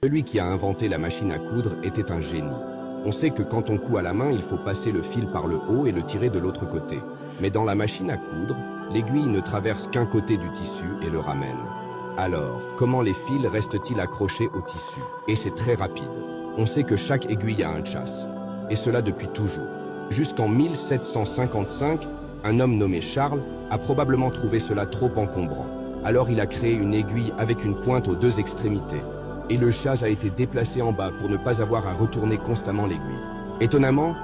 Celui qui a inventé la machine à coudre était un génie. On sait que quand on coud à la main, il faut passer le fil par le haut et le tirer de l'autre côté. Mais dans la machine à coudre, l'aiguille ne traverse qu'un côté du tissu et le ramène. Alors, comment les fils restent-ils accrochés au tissu? Et c'est très rapide. On sait que chaque aiguille a un chasse. Et cela depuis toujours. Jusqu'en 1755, un homme nommé Charles a probablement trouvé cela trop encombrant. Alors il a créé une aiguille avec une pointe aux deux extrémités. Et le chasse a été déplacé en bas pour ne pas avoir à retourner constamment l'aiguille. Étonnamment,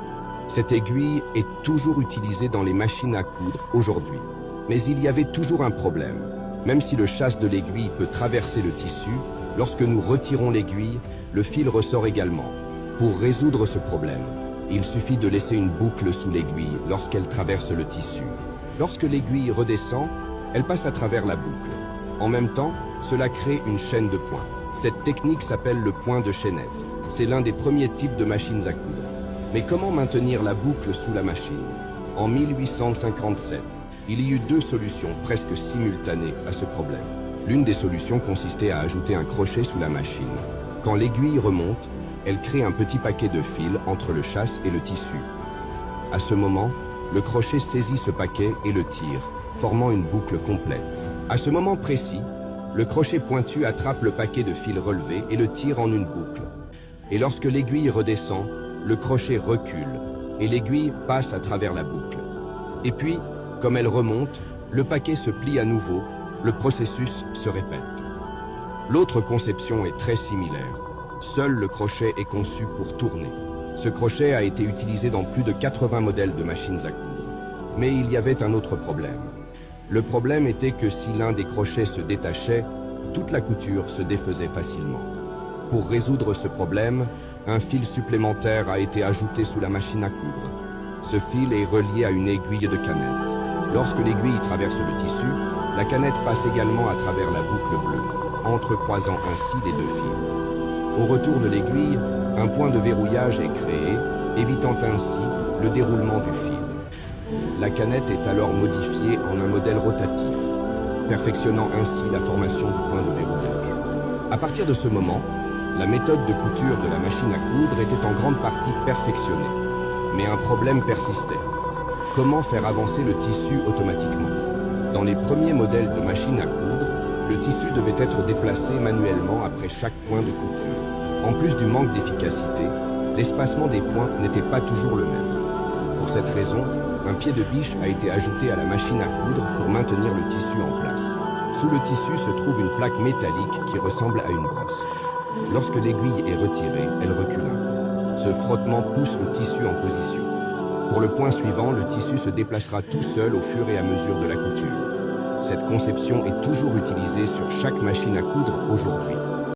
cette aiguille est toujours utilisée dans les machines à coudre aujourd'hui. Mais il y avait toujours un problème. Même si le chasse de l'aiguille peut traverser le tissu, lorsque nous retirons l'aiguille, le fil ressort également. Pour résoudre ce problème, il suffit de laisser une boucle sous l'aiguille lorsqu'elle traverse le tissu. Lorsque l'aiguille redescend, elle passe à travers la boucle. En même temps, cela crée une chaîne de points. Cette technique s'appelle le point de chaînette. C'est l'un des premiers types de machines à coudre. Mais comment maintenir la boucle sous la machine? En 1857, il y eut deux solutions presque simultanées à ce problème. L'une des solutions consistait à ajouter un crochet sous la machine. Quand l'aiguille remonte, elle crée un petit paquet de fils entre le chasse et le tissu. À ce moment, le crochet saisit ce paquet et le tire, formant une boucle complète. À ce moment précis, le crochet pointu attrape le paquet de fils relevé et le tire en une boucle. Et lorsque l'aiguille redescend, le crochet recule et l'aiguille passe à travers la boucle. Et puis, comme elle remonte, le paquet se plie à nouveau, le processus se répète. L'autre conception est très similaire. Seul le crochet est conçu pour tourner. Ce crochet a été utilisé dans plus de 80 modèles de machines à coudre. Mais il y avait un autre problème. Le problème était que si l'un des crochets se détachait, toute la couture se défaisait facilement. Pour résoudre ce problème, un fil supplémentaire a été ajouté sous la machine à coudre. Ce fil est relié à une aiguille de canette. Lorsque l'aiguille traverse le tissu, la canette passe également à travers la boucle bleue, entrecroisant ainsi les deux fils. Au retour de l'aiguille, un point de verrouillage est créé, évitant ainsi le déroulement du fil. La canette est alors modifiée en un modèle rotatif, perfectionnant ainsi la formation du point de verrouillage. À partir de ce moment, la méthode de couture de la machine à coudre était en grande partie perfectionnée. Mais un problème persistait. Comment faire avancer le tissu automatiquement? Dans les premiers modèles de machines à coudre, le tissu devait être déplacé manuellement après chaque point de couture. En plus du manque d'efficacité, l'espacement des points n'était pas toujours le même. Pour cette raison, un pied de biche a été ajouté à la machine à coudre pour maintenir le tissu en place. Sous le tissu se trouve une plaque métallique qui ressemble à une brosse. Lorsque l'aiguille est retirée, elle recule un peu. Ce frottement pousse le tissu en position. Pour le point suivant, le tissu se déplacera tout seul au fur et à mesure de la couture. Cette conception est toujours utilisée sur chaque machine à coudre aujourd'hui.